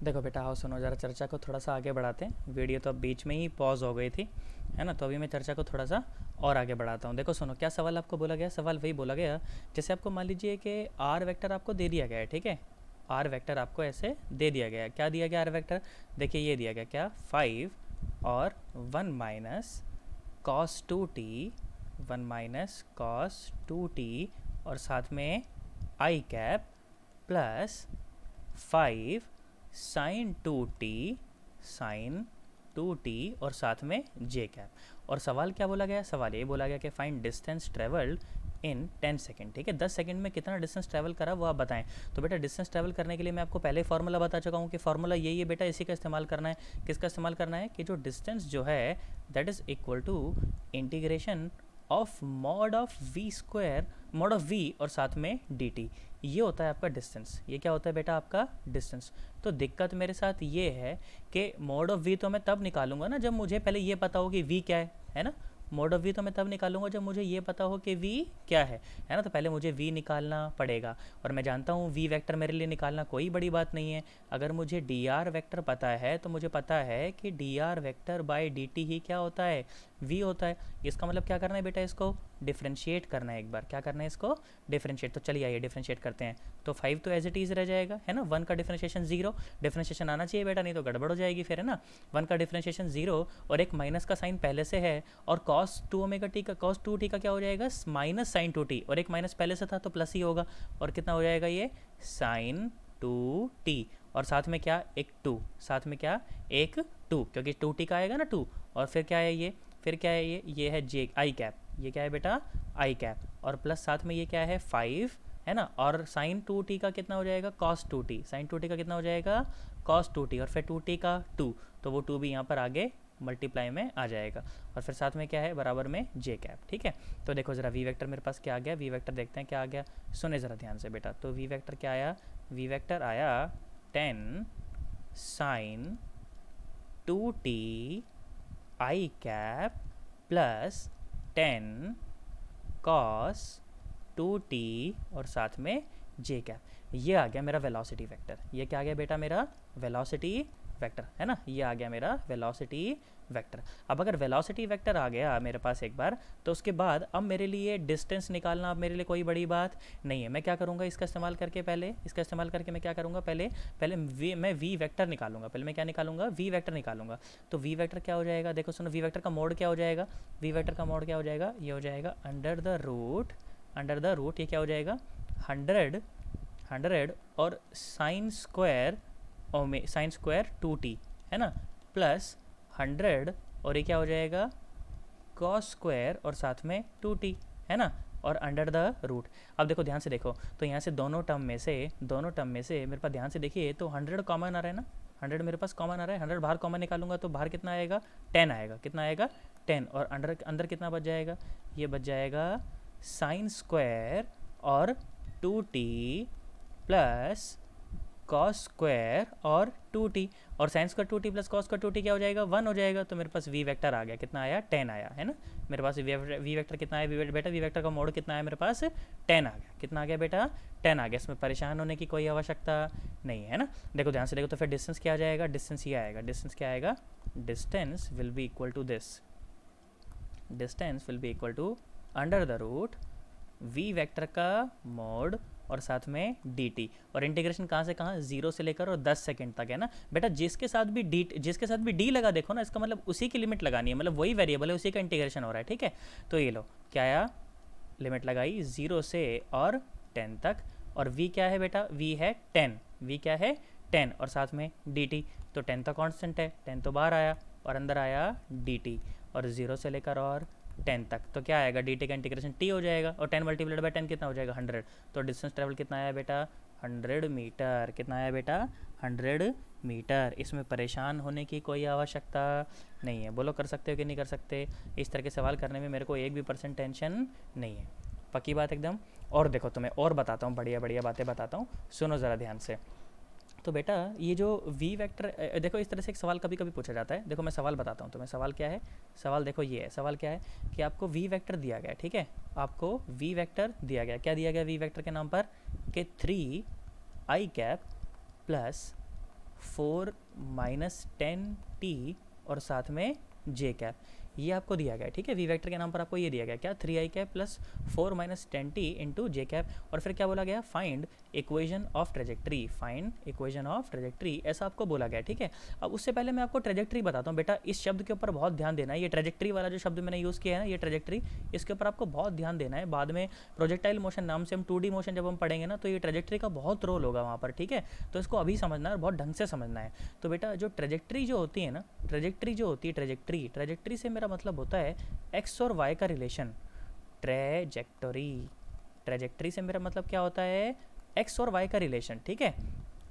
देखो बेटा, आओ सुनो ज़रा, चर्चा को थोड़ा सा आगे बढ़ाते हैं। वीडियो तो अब बीच में ही पॉज हो गई थी, है ना। तो अभी मैं चर्चा को थोड़ा सा और आगे बढ़ाता हूँ। देखो सुनो, क्या सवाल आपको बोला गया? सवाल वही बोला गया, जैसे आपको मान लीजिए कि आर वेक्टर आपको दे दिया गया है, ठीक है। आर वेक्टर आपको ऐसे दे दिया गया है। क्या दिया गया आर वेक्टर? देखिए ये दिया गया क्या, 5 और 1 minus cos 2t, 1 minus cos 2t, और साथ में i cap plus 5 sine 2t, sine 2t, और साथ में जे कैप। और सवाल क्या बोला गया? सवाल ये बोला गया कि find distance travelled in 10 second, ठीक है। 10 सेकेंड में कितना डिस्टेंस ट्रैवल करा वो आप बताएं। तो बेटा डिस्टेंस ट्रैवल करने के लिए मैं आपको पहले फार्मूला बता चुका हूँ कि फार्मूला यही है बेटा, इसी का इस्तेमाल करना है। किसका इस्तेमाल करना है? कि जो डिस्टेंस जो है that is equal to integration of mod of v square, mod of v और साथ में डी टी। ये होता है आपका डिस्टेंस। ये क्या होता है बेटा? आपका डिस्टेंस। तो दिक्कत मेरे साथ ये है कि मॉड ऑफ वी तो मैं तब निकालूंगा ना जब मुझे पहले ये पता हो कि वी क्या है ना। मॉड ऑफ वी तो मैं तब निकालूंगा जब मुझे ये पता हो कि वी क्या है ना। तो पहले मुझे वी निकालना पड़ेगा, और मैं जानता हूँ वी वेक्टर मेरे लिए निकालना कोई बड़ी बात नहीं है। अगर मुझे डी आर वेक्टर पता है तो मुझे पता है कि d r vector by d t ही क्या होता है? वी होता है। इसका मतलब क्या करना है बेटा? इसको डिफ्रेंशिएट करना है एक बार। क्या करना है? इसको डिफ्रेंशिएट। तो चलिए आइए डिफ्रेंशिएट करते हैं। तो 5 तो एज इट इज़ रह जाएगा, है ना। 1 का डिफ्रेंशिएशन 0, डिफ्रेंशिएशन आना चाहिए बेटा, नहीं तो गड़बड़ हो जाएगी फिर, है ना। 1 का डिफ्रेंशिएशन 0, और एक माइनस का साइन पहले से है, और कॉस 2 ओमेगा टी का, कॉस 2 टी का क्या हो जाएगा? माइनस साइन 2 टी, और एक माइनस पहले से था तो प्लस ही होगा। और कितना हो जाएगा ये? साइन 2t, और साथ में क्या? एक 2, साथ में क्या? एक 2, क्योंकि 2t का आएगा ना 2। और फिर क्या है ये? फिर क्या है ये है जे आई कैप। ये क्या है बेटा? आई कैप। और प्लस साथ में ये क्या है? 5, है ना। और साइन 2t का कितना हो जाएगा? Cos 2t। साइन 2t का कितना हो जाएगा? कॉस 2t, और फिर 2t का 2, तो वो 2 भी यहाँ पर आगे मल्टीप्लाई में आ जाएगा। और फिर साथ में क्या है? बराबर में जे कैप, ठीक है। तो देखो ज़रा वी वेक्टर मेरे पास क्या आ गया। वी वेक्टर देखते हैं क्या आ गया, सुने ज़रा ध्यान से बेटा। तो वी वेक्टर क्या आया? वी वेक्टर आया 10 साइन 2t आई कैप प्लस 10 कॉस 2t, और साथ में जे कैप। ये आ गया मेरा वेलोसिटी वेक्टर। ये क्या आ गया बेटा? मेरा वेलोसिटी वेक्टर, है ना। ये आ गया मेरा वेलोसिटी वेक्टर। अब अगर वेलोसिटी वेक्टर आ गया मेरे पास एक बार, तो उसके बाद अब मेरे लिए डिस्टेंस निकालना अब मेरे लिए कोई बड़ी बात नहीं है। मैं क्या करूँगा इसका इस्तेमाल करके? पहले इसका इस्तेमाल करके मैं क्या करूँगा? पहले मैं वी वेक्टर निकालूंगा। पहले मैं क्या निकालूंगा? वी वेक्टर निकालूंगा। तो वी वेक्टर क्या हो जाएगा? देखो सुनो, वी वेक्टर का मोड क्या हो जाएगा? वी वेक्टर का मोड क्या हो जाएगा? ये हो जाएगा under the root, under the root ये क्या हो जाएगा? 100 और साइन स्क्वायर, और साइन स्क्वायर 2t, है ना, प्लस 100, और ये क्या हो जाएगा? कॉस स्क्वायर और साथ में 2t, है ना, और अंडर द रूट। अब देखो ध्यान से देखो, तो यहाँ से दोनों टर्म में से मेरे पास ध्यान से देखिए, तो 100 कॉमन आ रहा है ना। 100 मेरे पास कॉमन आ रहा है। 100 बाहर कॉमन निकालूंगा तो बाहर कितना आएगा? 10 आएगा। कितना आएगा? 10। और अंडर अंदर कितना बच जाएगा? ये बच जाएगा साइन स्क्वायर और 2t प्लस कॉस स्क्वायर और 2t, और sine square 2t plus cos square 2t क्या हो जाएगा? 1 हो जाएगा। तो मेरे पास वी वेक्टर आ गया। कितना आया? 10 आया, है ना। मेरे पास वी वेक्टर कितना आया बेटा? वी वेक्टर का मोड कितना आया मेरे पास? 10 आ गया। कितना आ गया बेटा? 10 आ गया। इसमें परेशान होने की कोई आवश्यकता नहीं है ना। देखो ध्यान से देखो, तो फिर डिस्टेंस क्या आ जाएगा? डिस्टेंस ये आएगा। डिस्टेंस क्या आएगा? Distance will be equal to this. Distance will be equal to under the root v vector का मोड और साथ में dt, और इंटीग्रेशन कहाँ से कहाँ? 0 से लेकर और 10 सेकंड तक, है ना बेटा। जिसके साथ भी d लगा, देखो ना, इसका मतलब उसी की लिमिट लगानी है, मतलब वही वेरिएबल है, उसी का इंटीग्रेशन हो रहा है, ठीक है। तो ये लो क्या आया? लिमिट लगाई 0 से और 10 तक, और v क्या है बेटा? v है 10। v क्या है? 10, और साथ में dt। तो 10 तो कांस्टेंट है, 10 तो बाहर आया और अंदर आया dt, और 0 से लेकर और 10 तक। तो क्या आएगा? dt का इंटीग्रेशन t हो जाएगा, और 10 मल्टीप्लाइड बाय 10 कितना हो जाएगा? 100। तो डिस्टेंस ट्रेवल कितना आया बेटा? 100 मीटर। कितना आया बेटा? 100 मीटर। इसमें परेशान होने की कोई आवश्यकता नहीं है। बोलो कर सकते हो कि नहीं कर सकते? इस तरह के सवाल करने में मेरे को 1% टेंशन नहीं है। पक्की बात एकदम। और देखो तुम्हें और बताता हूँ, बढ़िया बढ़िया बातें बताता हूँ, सुनो ज़रा ध्यान से। तो बेटा ये जो वी वेक्टर, देखो इस तरह से एक सवाल कभी कभी पूछा जाता है। देखो मैं सवाल बताता हूँ तुम्हें। सवाल क्या है? सवाल देखो ये है। सवाल क्या है कि आपको वी वेक्टर दिया गया है, ठीक है। आपको वी वेक्टर दिया गया। क्या दिया गया वी वेक्टर के नाम पर? कि 3 आई कैप प्लस 4 माइनस 10t और साथ में जे कैप, ये आपको दिया गया है, ठीक है। वी वेक्टर के नाम पर आपको ये दिया गया क्या, 3i cap plus 4 minus 10t into j cap, और फिर क्या बोला गया, find equation of trajectory, find equation of trajectory, ऐसा आपको बोला गया, ठीक है। अब उससे पहले मैं आपको ट्रेजेक्ट्री बताता हूँ बेटा, इस शब्द के ऊपर बहुत ध्यान देना है। ये ट्रेजेक्ट्री वाला जो शब्द मैंने यूज़ किया है ना, ये ट्रेजेक्ट्री, इसके ऊपर आपको बहुत ध्यान देना है। बाद में प्रोजेक्टाइल मोशन नाम से हम 2D मोशन जब हम पढ़ेंगे ना, तो ये ट्रेजेक्ट्री का बहुत रोल होगा वहाँ पर, ठीक है। तो इसको अभी समझना है और बहुत ढंग से समझना है। तो बेटा जो ट्रेजेक्ट्री जो होती है ना, ट्रेजेक्ट्री जो होती है, ट्रेजेक्ट्री से मेरा मतलब होता है एक्स और वाई का रिलेशन, ट्रेजेक्ट्री से मेरा मतलब क्या होता है, एक्स और वाई का रिलेशन, ठीक है,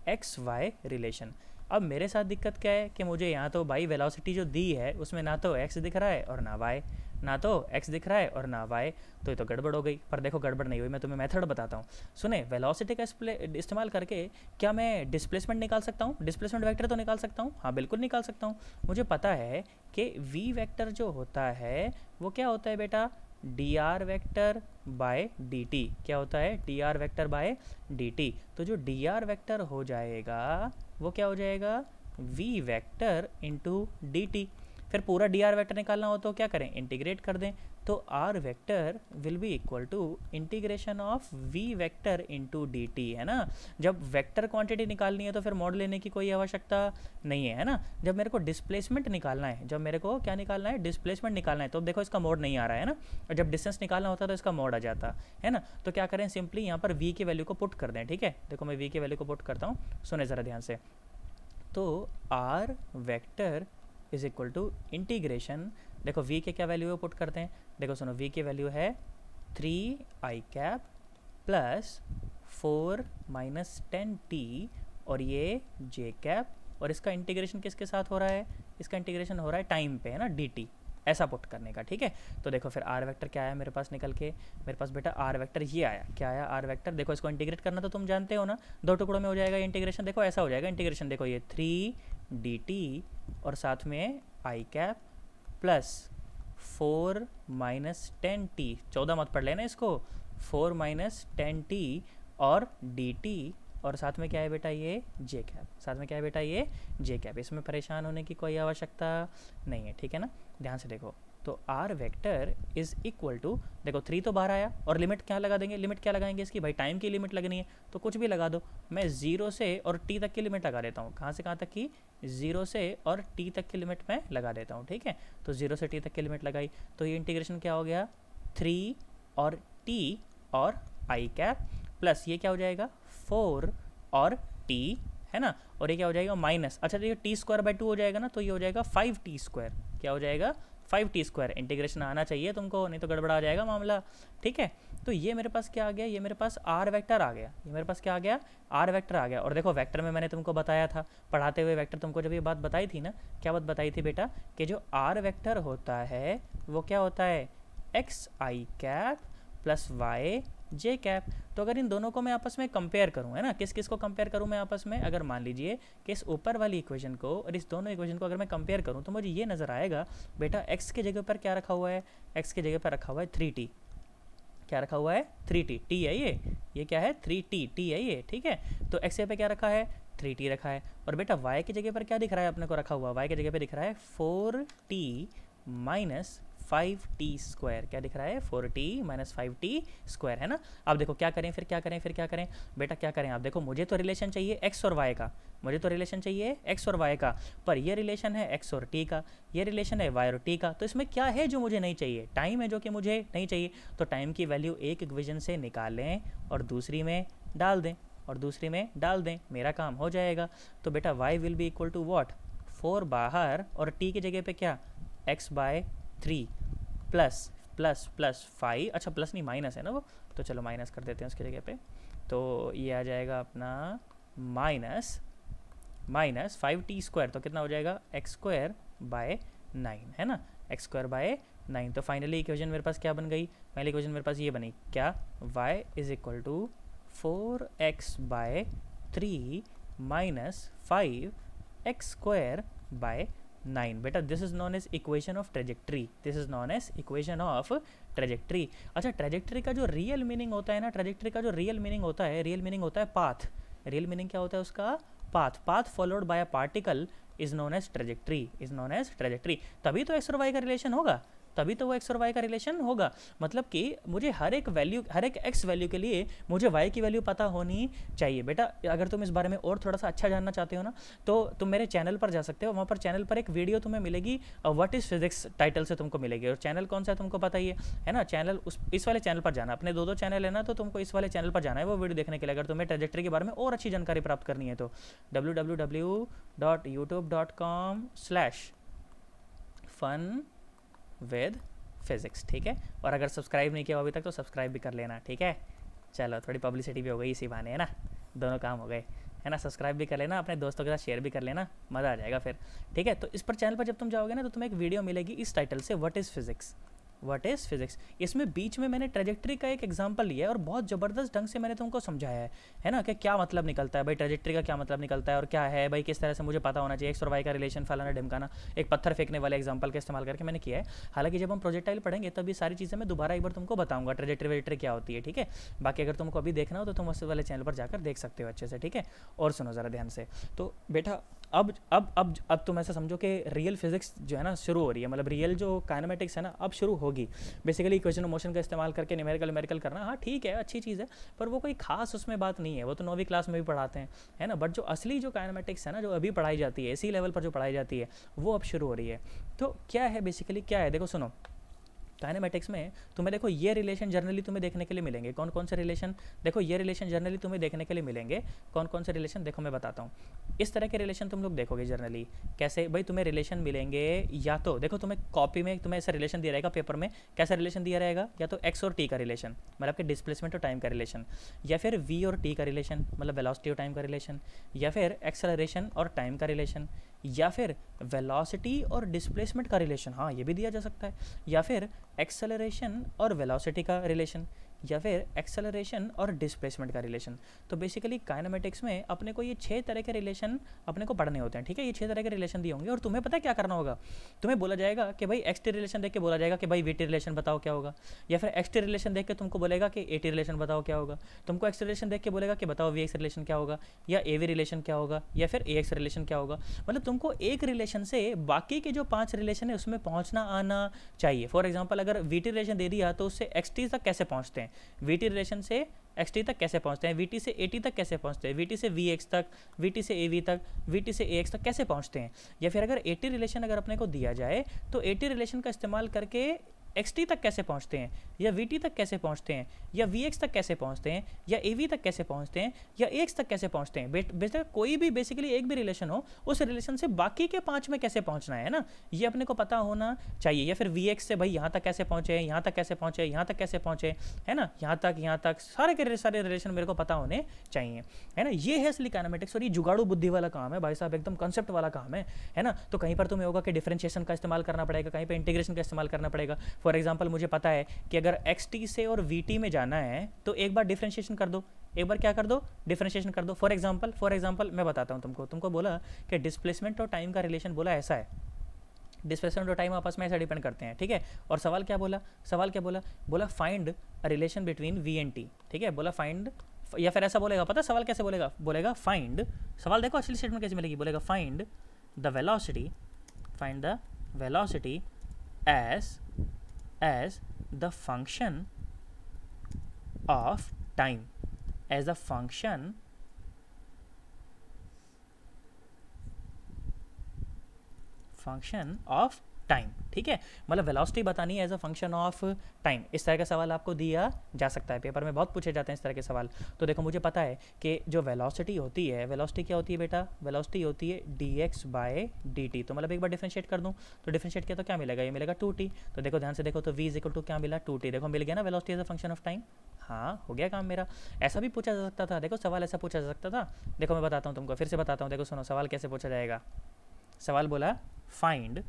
एक्स वाई रिलेशन। अब मेरे साथ दिक्कत क्या है कि मुझे यहाँ तो बाई वेलोसिटी जो दी है उसमें ना तो एक्स दिख रहा है और ना वाई, ना तो एक्स दिख रहा है और ना वाई, तो ये तो गड़बड़ हो गई। पर देखो गड़बड़ नहीं हुई, मैं तुम्हें मेथड बताता हूँ। सुने, वेलोसिटी का इस्तेमाल करके क्या मैं डिस्प्लेसमेंट निकाल सकता हूँ, डिस्प्लेसमेंट वेक्टर तो निकाल सकता हूँ, हाँ बिल्कुल निकाल सकता हूँ। मुझे पता है कि वी वेक्टर जो होता है वो क्या होता है बेटा, D r vector by d t, क्या होता है, D r vector by d t. तो जो डी आर वेक्टर हो जाएगा वो क्या हो जाएगा, v vector into d t. फिर पूरा डी आर वेक्टर निकालना हो तो क्या करें, इंटीग्रेट कर दें, तो r vector will be equal to integration of v vector into d t, है ना। जब वेक्टर क्वांटिटी निकालनी है तो फिर मॉड लेने की कोई आवश्यकता नहीं है ना। जब मेरे को डिस्प्लेसमेंट निकालना है, जब मेरे को क्या निकालना है, डिस्प्लेसमेंट निकालना है, तो देखो इसका मॉड नहीं आ रहा है ना, और जब डिस्टेंस निकालना होता है तो इसका मॉड आ जाता है ना। तो क्या करें, सिंपली यहाँ पर वी की वैल्यू को पुट कर दें, ठीक है। देखो मैं वी की वैल्यू को पुट करता हूँ, सुने ज़रा ध्यान से। तो r vector is equal to integration, देखो v के क्या वैल्यू है पुट करते हैं, देखो सुनो v की वैल्यू है 3i cap plus 4 minus 10t और ये j कैप, और इसका इंटीग्रेशन किसके साथ हो रहा है, इसका इंटीग्रेशन हो रहा है टाइम पे, है ना, dt, ऐसा पुट करने का, ठीक है। तो देखो फिर आर वेक्टर क्या आया मेरे पास निकल के, मेरे पास बेटा आर वेक्टर ये आया, क्या आया, आर वेक्टर, देखो इसको इंटीग्रेट करना तो तुम जानते हो ना, दो टुकड़ों में हो जाएगा इंटीग्रेशन, देखो ऐसा हो जाएगा इंटीग्रेशन, देखो ये 3dt और साथ में i cap plus 4 minus 10t, 14 मत पढ़ लेना इसको, 4 माइनस 10t और dt, और साथ में क्या है बेटा ये जे कैप, साथ में क्या है बेटा ये जे कैप। इसमें परेशान होने की कोई आवश्यकता नहीं है, ठीक है ना। ध्यान से देखो, तो r vector is equal to, देखो 3 तो बाहर आया, और लिमिट क्या लगा देंगे, लिमिट क्या लगाएंगे इसकी, भाई टाइम की लिमिट लगनी है तो कुछ भी लगा दो। मैं 0 से और t तक की लिमिट लगा देता हूँ, कहाँ से कहाँ तक की, 0 से और t तक की लिमिट मैं लगा देता हूँ, ठीक है। तो 0 से t तक की लिमिट लगाई, तो ये इंटीग्रेशन क्या हो गया, 3 और t और आई कैप प्लस ये क्या हो जाएगा 4 और t, है ना, और ये क्या हो जाएगा माइनस, अच्छा तो ये टी स्क्वायर बाई 2 हो जाएगा ना, तो ये हो जाएगा 5t स्क्वायर, क्या हो जाएगा 5t स्क्वायर। इंटीग्रेशन आना चाहिए तुमको, नहीं तो गड़बड़ा जाएगा मामला, ठीक है। तो ये मेरे पास क्या आ गया, ये मेरे पास आर वेक्टर आ गया, ये मेरे पास क्या आ गया, आर वेक्टर आ गया। और देखो वेक्टर में मैंने तुमको बताया था पढ़ाते हुए, वेक्टर तुमको जब ये बात बताई थी ना, क्या बात बताई थी बेटा, कि जो आर वेक्टर होता है वो क्या होता है, एक्स आई कैप प्लस वाई जे कैप। तो अगर इन दोनों को मैं आपस में कंपेयर करूं, है ना, किस किस को कंपेयर करूं मैं आपस में, अगर मान लीजिए कि इस ऊपर वाली इक्वेशन को और इस दोनों इक्वेशन को अगर मैं कंपेयर करूं तो मुझे ये नज़र आएगा बेटा x के जगह पर क्या रखा हुआ है, x के जगह पर रखा हुआ है 3t, क्या रखा हुआ है 3t, t है ये क्या है 3t, t है ये, ठीक है। तो x पे क्या रखा है 3t रखा है, और बेटा y की जगह पर क्या दिख रहा है अपने को रखा हुआ, y की जगह पे दिख रहा है 4t माइनस 5t स्क्वायर, क्या दिख रहा है 4t माइनस 5t स्क्वायर, है ना। अब देखो क्या करें, फिर क्या करें, फिर क्या करें बेटा, क्या करें आप देखो, मुझे तो रिलेशन चाहिए x और y का, मुझे तो रिलेशन चाहिए x और y का, पर ये रिलेशन है x और t का, ये रिलेशन है y और t का। तो इसमें क्या है जो मुझे नहीं चाहिए, टाइम है जो कि मुझे नहीं चाहिए। तो टाइम की वैल्यू एक इक्वेशन से निकालें और दूसरी में डाल दें, और दूसरी में डाल दें, मेरा काम हो जाएगा। तो बेटा y will be equal to what, 4 बाहर और t की जगह पे क्या x by 3 plus plus plus 5, अच्छा प्लस नहीं माइनस है ना वो, तो चलो माइनस कर देते हैं उसकी जगह पे। तो ये आ जाएगा अपना माइनस 5t स्क्वायर, तो कितना हो जाएगा एक्स स्क्वायर बाय 9, है ना, एक्स स्क्वायर बाय 9। तो फाइनली इक्वेशन मेरे पास क्या बन गई, पहली इक्वेशन मेरे पास ये बनी क्या, y is equal to 4x by 3 minus 5x square by 9। बेटा this is known as equation of trajectory, this is known as equation of trajectory. अच्छा ट्रेजेक्ट्री का जो रियल मीनिंग होता है ना, ट्रेजेक्ट्री का जो रियल मीनिंग होता है, रियल मीनिंग होता है पाथ, रियल मीनिंग क्या होता है उसका, path followed by a particle is known as trajectory. तभी तो एक्स और वाई का रिलेशन होगा, तभी तो वो एक्स और वाई का रिलेशन होगा। मतलब कि मुझे हर एक एक्स वैल्यू के लिए मुझे वाई की वैल्यू पता होनी चाहिए। बेटा अगर तुम इस बारे में और थोड़ा सा अच्छा जानना चाहते हो ना, तो तुम मेरे चैनल पर जा सकते हो। वहाँ पर चैनल पर एक वीडियो तुम्हें मिलेगी, व्हाट इज़ फिजिक्स टाइटल से तुमको मिलेगी। और चैनल कौन सा है तुमको पता ही है ना, चैनल इस वाले चैनल पर जाना। अपने दो चैनल है ना, तो तुमको इस वाले चैनल पर जाना है वो वीडियो देखने के लिए, अगर तुम्हें ट्रेजेक्टरी के बारे में और अच्छी जानकारी प्राप्त करनी है तो www.youtube.com/fun-with फिजिक्स, ठीक है। और अगर सब्सक्राइब नहीं किया अभी तक तो सब्सक्राइब भी कर लेना, ठीक है। चलो थोड़ी पब्लिसिटी भी हो गई इसी बहाने, है ना, दोनों काम हो गए, है ना। सब्सक्राइब भी कर लेना, अपने दोस्तों के साथ शेयर भी कर लेना, मज़ा आ जाएगा फिर, ठीक है। तो इस पर चैनल पर जब तुम जाओगे ना, तो तुम्हें एक वीडियो मिलेगी इस टाइटल से, व्हाट इज़ फिजिक्स। इसमें बीच में मैंने ट्रेजेक्ट्री का एक एग्जांपल लिया है और बहुत ज़बरदस्त ढंग से मैंने तुमको समझाया है ना, कि क्या मतलब निकलता है भाई ट्रेजेक्ट्री का, क्या मतलब निकलता है और क्या है भाई, किस तरह से मुझे पता होना चाहिए एक्स और वाई का रिलेशन, फलाना ढिमकाना। एक पत्थर फेंकने वाले एग्जाम्पल का इस्तेमाल करके मैंने किया है। हालांकि जब हम प्रोजेक्टाइल पढ़ेंगे तब ये सारी चीज़ें मैं दोबारा एक बार तुमको बताऊंगा ट्रेजेक्ट्री क्या होती है, ठीक है। बाकी अगर तुमको अभी देखना हो तो तुम उस वाले चैनल पर जाकर देख सकते हो अच्छे से, ठीक है। और सुनो ज़रा ध्यान से, तो बेटा अब तुम ऐसा समझो कि रियल फिजिक्स जो है ना शुरू हो रही है, मतलब रियल जो काइनेमेटिक्स है ना अब शुरू होगी। बेसिकली इक्वेशन ऑफ मोशन का इस्तेमाल करके न्यूमेरिकल करना, हाँ ठीक है, अच्छी चीज़ है, पर वो कोई खास उसमें बात नहीं है, वो तो 9वीं क्लास में भी पढ़ाते हैं, है ना। बट जो असली जो काइनेमेटिक्स है ना, जो अभी पढ़ाई जाती है इसी लेवल पर जो पढ़ाई जाती है, वो अब शुरू हो रही है। तो क्या है बेसिकली, क्या है देखो सुनो, काइनेमेटिक्स में तुम्हें देखो ये रिलेशन जनरली तुम्हें देखने के लिए मिलेंगे। कौन कौन से रिलेशन, देखो ये रिलेशन जनरली तुम्हें देखने के लिए मिलेंगे। कौन कौन से रिलेशन, देखो मैं बताता हूँ। इस तरह के रिलेशन तुम लोग देखोगे जनरली। कैसे भाई, तुम्हें रिलेशन मिलेंगे, या तो देखो तुम्हें कॉपी में तुम्हें ऐसा रिलेशन दिया रहेगा पेपर में, कैसा रिलेशन दिया रहेगा, या तो एक्स और टी का रिलेशन, मतलब कि डिस्प्लेसमेंट और टाइम का रिलेशन, या फिर वी और टी का रिलेशन, मतलब वेलोसिटी और टाइम का रिलेशन, या फिर एक्सेलरेशन और टाइम का रिलेशन, या फिर वेलोसिटी और डिस्प्लेसमेंट का रिलेशन, हाँ ये भी दिया जा सकता है, या फिर एक्सेलरेशन और वेलोसिटी का रिलेशन, या फिर एक्सेलरेशन और डिस्प्लेसमेंट का रिलेशन। तो बेसिकली काइनेमेटिक्स में अपने को ये 6 तरह के रिलेशन अपने को पढ़ने होते हैं, ठीक है। ये 6 तरह के रिलेशन दिए होंगे और तुम्हें पता है क्या करना होगा। तुम्हें बोला जाएगा कि भाई एक्स टी रिलेशन देख के बोला जाएगा कि भाई वी टी रिलेशन बताओ क्या होगा, या फिर एक्स टी रिलेशन देख के तुमको बोलेगा कि ए टी रिलेशन बताओ क्या होगा, तुमको एक्स रिलेशन देख के बोलेगा कि बताओ वी एक्स रिलेशन क्या होगा, या ए वी रिलेशन क्या होगा, या फिर ए एक्स रिलेशन क्या होगा। मतलब तुमको एक रिलेशन से बाकी के जो 5 रिलेशन है उसमें पहुँचना आना चाहिए। फॉर एग्जाम्पल अगर वी टी रिलेशन दे दिया तो उससे एक्स टी तक कैसे पहुँचते हैं, वी टी रिलेशन से एक्स टी तक कैसे पहुंचते हैं, वी टी से ए टी तक कैसे पहुंचते हैं, वी टी से वी एक्स तक, वी टी से ए वी तक, वी टी से ए एक्स तक कैसे पहुंचते हैं। या फिर अगर ए टी रिलेशन अगर अपने को दिया जाए तो ए टी रिलेशन का इस्तेमाल करके एक्स टी तक कैसे पहुंचते हैं, या वी टी तक कैसे पहुंचते हैं, या वी एक्स तक कैसे पहुंचते हैं, या ए वी तक कैसे पहुंचते हैं, या ए एक्स तक कैसे पहुंचते हैं। बेसिकली कोई भी बेसिकली एक भी रिलेशन हो, उस रिलेशन से बाकी के 5 में कैसे पहुंचना है ना, ये अपने को पता होना चाहिए। या फिर वी एक्स से भाई यहाँ तक कैसे पहुँचे, यहाँ तक कैसे पहुँचे, यहाँ तक कैसे पहुँचे, है ना, यहाँ तक सारे के सारे रिलेशन मेरे को पता होने चाहिए, है ना। ये है असली काइनेमेटिक्स और ये जुगाड़ू बुद्धि वाला काम है भाई साहब, एकदम कंसेप्ट वाला काम है ना। तो कहीं पर तुम्हें होगा कि डिफरेंशिएशन का इस्तेमाल करना पड़ेगा, कहीं पर इंटीग्रेशन का इस्तेमाल करना पड़ेगा। फॉर एग्जाम्पल मुझे पता है कि अगर एक्स टी से और वी टी में जाना है तो एक बार डिफरेंशिएशन कर दो, एक बार क्या कर दो, डिफरेंशिएशन कर दो। फॉर एग्जाम्पल मैं बताता हूँ तुमको बोला कि डिस्प्लेसमेंट और टाइम का रिलेशन बोला ऐसा है, डिस्प्लेसमेंट और टाइम आपस में ऐसा डिपेंड करते हैं, ठीक है। और सवाल क्या बोला, बोला find a relation between v and t, ठीक है। बोला फाइंड, या फिर ऐसा बोलेगा, पता सवाल कैसे बोलेगा फाइंड, सवाल देखो असली स्टेटमेंट कैसे मिलेगी, बोलेगा find the velocity as the function of time, as a function of time, ठीक है। मतलब वेलोसिटी बतानी है as a function of time. इस तरह का सवाल आपको दिया जा सकता है, पेपर में बहुत पूछे जाते हैं इस तरह के सवाल। तो देखो मुझे पता है कि जो वेलोसिटी होती है, वेलोसिटी क्या होती है बेटा, वेलोसिटी होती है dx बाय dt। तो मतलब एक बार डिफरेंशिएट कर दूं तो डिफरेंशिएट किया तो क्या मिलेगा, ये मिलेगा 2t। तो देखो ध्यान से देखो, तो v इज इक्वल टू क्या मिला, 2t। देखो मिल गया ना velocity as a function of time, हाँ हो गया काम मेरा। ऐसा भी पूछा जा सकता था, देखो सवाल ऐसा पूछा जा सकता था। देखो मैं बताता हूँ तुमको, फिर से बताता हूँ, देखो सुनो सवाल कैसे पूछा जाएगा। सवाल बोला find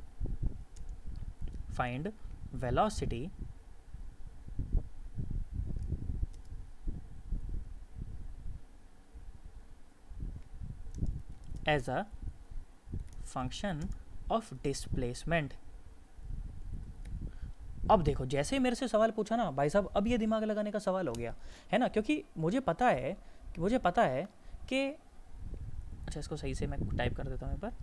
velocity as a function of displacement। अब देखो जैसे मेरे से सवाल पूछा ना भाई साहब, अब ये दिमाग लगाने का सवाल हो गया, है ना। क्योंकि मुझे पता है कि अच्छा इसको सही से मैं टाइप कर देता हूँ एक बार।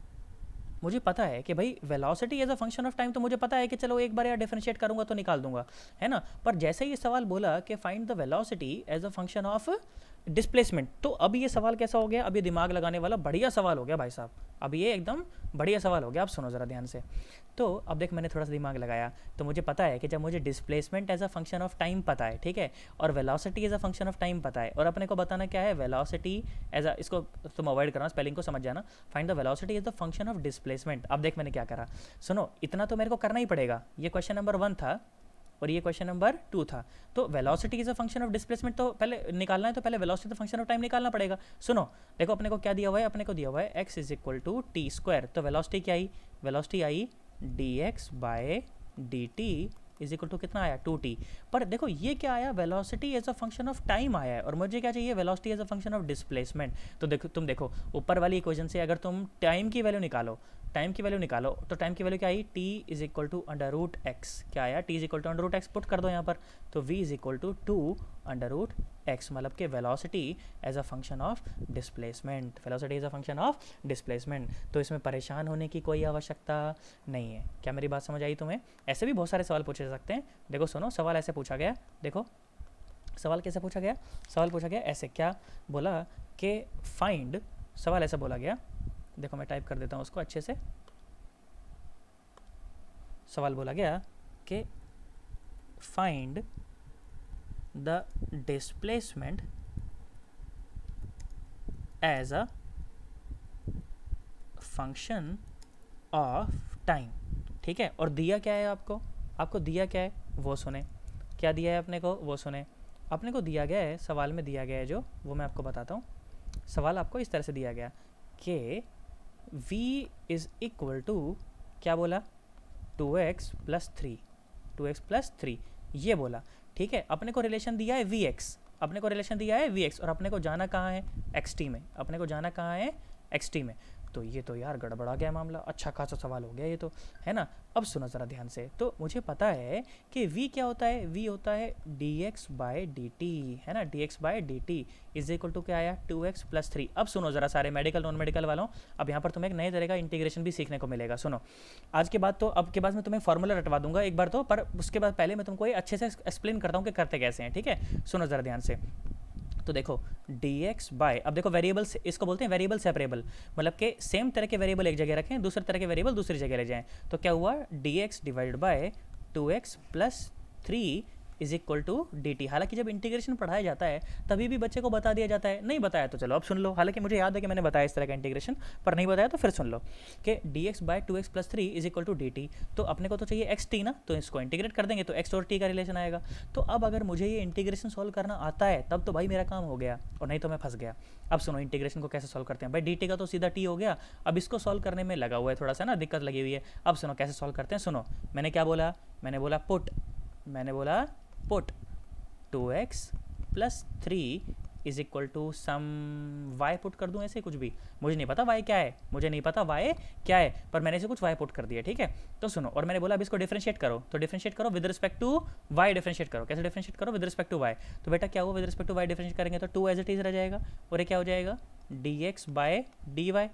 मुझे पता है कि भाई velocity as a function of time, तो मुझे पता है कि चलो एक बार यार डिफरेंशिएट करूंगा तो निकाल दूंगा, है ना। पर जैसे ही ये सवाल बोला कि find the velocity as a function of displacement, तो अब ये सवाल कैसा हो गया, अब ये दिमाग लगाने वाला बढ़िया सवाल हो गया भाई साहब। अब ये एकदम बढ़िया सवाल हो गया। अब सुनो ज़रा ध्यान से। तो अब देख मैंने थोड़ा सा दिमाग लगाया, तो मुझे पता है कि जब मुझे displacement as a function of time पता है, ठीक है, और velocity as a function of time पता है, और अपने को बताना क्या है, वेलोसिटी एज अ, इसको तुम अवॉइड करना, स्पेलिंग को समझ जाना, find the velocity is the function of displacement. अब देख मैंने क्या करा, सुनो इतना तो मेरे को करना ही पड़ेगा। ये क्वेश्चन नंबर 1 था और ये क्वेश्चन नंबर 2 था। तो velocity is a function of displacement तो पहले निकालना है, तो पहले वेलोसिटी फंक्शन ऑफ टाइम निकालना पड़ेगा। सुनो देखो अपने को क्या दिया हुआ है, अपने को दिया हुआ है x is equal to t square. तो वेलोसिटी क्या आई, वेलोसिटी आई d x by d t is equal to कितना आया 2t। पर देखो ये क्या आया, velocity as a function of time आया है, और मुझे क्या चाहिए, velocity as a function of displacement. तो देखो तुम देखो ऊपर वाली इक्वेशन से अगर तुम टाइम की वैल्यू निकालो, टाइम की वैल्यू निकालो, तो टाइम की वैल्यू क्या आई, t is equal to under root x. क्या आया, t is equal to under root x, put कर दो यहाँ पर। तो v is equal to 2 under root x, मतलब कि velocity as a function of displacement, velocity as a function of displacement. तो इसमें परेशान होने की कोई आवश्यकता नहीं है। क्या मेरी बात समझ आई तुम्हें? ऐसे भी बहुत सारे सवाल पूछे जा सकते हैं। देखो सुनो, सवाल ऐसे पूछा गया, देखो सवाल कैसे पूछा गया, सवाल पूछा गया ऐसे, क्या बोला कि फाइंड, सवाल ऐसा बोला गया, देखो मैं टाइप कर देता हूँ उसको अच्छे से। सवाल बोला गया कि find the displacement as a function of time, ठीक है। और दिया क्या है आपको, आपको दिया क्या है वो सुने, क्या दिया है अपने को वो सुने। अपने को दिया गया है, सवाल में दिया गया है जो, वो मैं आपको बताता हूँ। सवाल आपको इस तरह से दिया गया कि v इज इक्वल टू, क्या बोला, 2x प्लस 3, 2x प्लस 3 ये बोला, ठीक है। अपने को रिलेशन दिया है vx, अपने को रिलेशन दिया है vx, और अपने को जाना कहाँ है, xt में, अपने को जाना कहाँ है, xt में। तो ये तो यार गड़बड़ा गया मामला, अच्छा खासा सवाल हो गया ये तो, है ना। अब सुनो ज़रा ध्यान से। तो मुझे पता है कि v क्या होता है, v होता है dx बाय dt, है ना, dx by dt is equal to क्या आया, 2x प्लस 3। अब सुनो ज़रा सारे मेडिकल नॉन मेडिकल वालों, अब यहाँ पर तुम्हें एक नए तरह का इंटीग्रेशन भी सीखने को मिलेगा। सुनो आज के बाद, तो अब के बाद मैं तुम्हें फॉर्मूला रटवा दूंगा एक बार तो, पर उसके बाद पहले मैं तुमको ये अच्छे से एक्सप्लेन करता हूँ कि करते कैसे हैं, ठीक है। सुनो ज़रा ध्यान से। तो देखो dx बाय, अब देखो वेरिएबल्स, इसको बोलते हैं वेरिएबल सेपरेबल, मतलब कि सेम तरह के वेरिएबल एक जगह रखें, दूसरे तरह के वेरिएबल दूसरी जगह ले जाएं। तो क्या हुआ, dx divided by 2x plus 3 is equal to d t. हालांकि जब इंटीग्रेशन पढ़ाया जाता है तभी भी बच्चे को बता दिया जाता है, नहीं बताया तो चलो अब सुन लो। हालांकि मुझे याद है कि मैंने बताया इस तरह का इंटीग्रेशन, पर नहीं बताया तो फिर सुन लो कि d x by 2x plus 3 is equal to d t. तो अपने को तो चाहिए एक्स टी ना, तो इसको इंटीग्रेट कर देंगे तो एक्स और टी का रिलेशन आएगा। तो अब अगर मुझे ये इंटीग्रेशन सॉल्व करना आता है तब तो भाई मेरा काम हो गया, और नहीं तो मैं फंस गया। अब सुनो इंटीग्रेशन को कैसे सॉल्व करते हैं। भाई डी टी का तो सीधा टी हो गया, अब इसको सॉल्व करने में लगा हुआ है थोड़ा सा ना, दिक्कत लगी हुई है। अब सुनो कैसे सॉल्व करते हैं। सुनो मैंने क्या बोला, मैंने बोला put 2x plus 3 is equal to some y put कर दूं, ऐसे कुछ भी, मुझे नहीं पता y क्या है, मुझे नहीं पता y क्या है, पर मैंने इसे कुछ y पुट कर दिया, ठीक है। तो सुनो, और मैंने बोला अब इसको डिफरेंशिएट करो, तो डिफरेंशिएट करो with respect to y, differentiate करो, कैसे डिफरेंशिएट करो, विद रिस्पेक्ट टू y। तो बेटा क्या हुआ, with respect to y differentiate करेंगे तो 2 एज इट इज रह जाएगा, और ये क्या हो जाएगा dx बाय dy,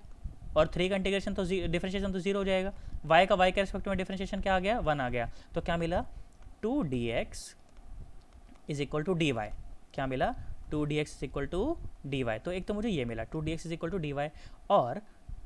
और 3 का इंटीग्रेशन तो डिफरेंशिएशन तो 0 हो जाएगा, y का y के रिस्पेक्ट में डिफरेंशिएशन क्या आ गया, 1 आ गया। तो क्या मिला, 2dx is equal to d y, क्या मिला 2dx is equal to d y. तो एक तो मुझे ये मिला 2dx is equal to d y, और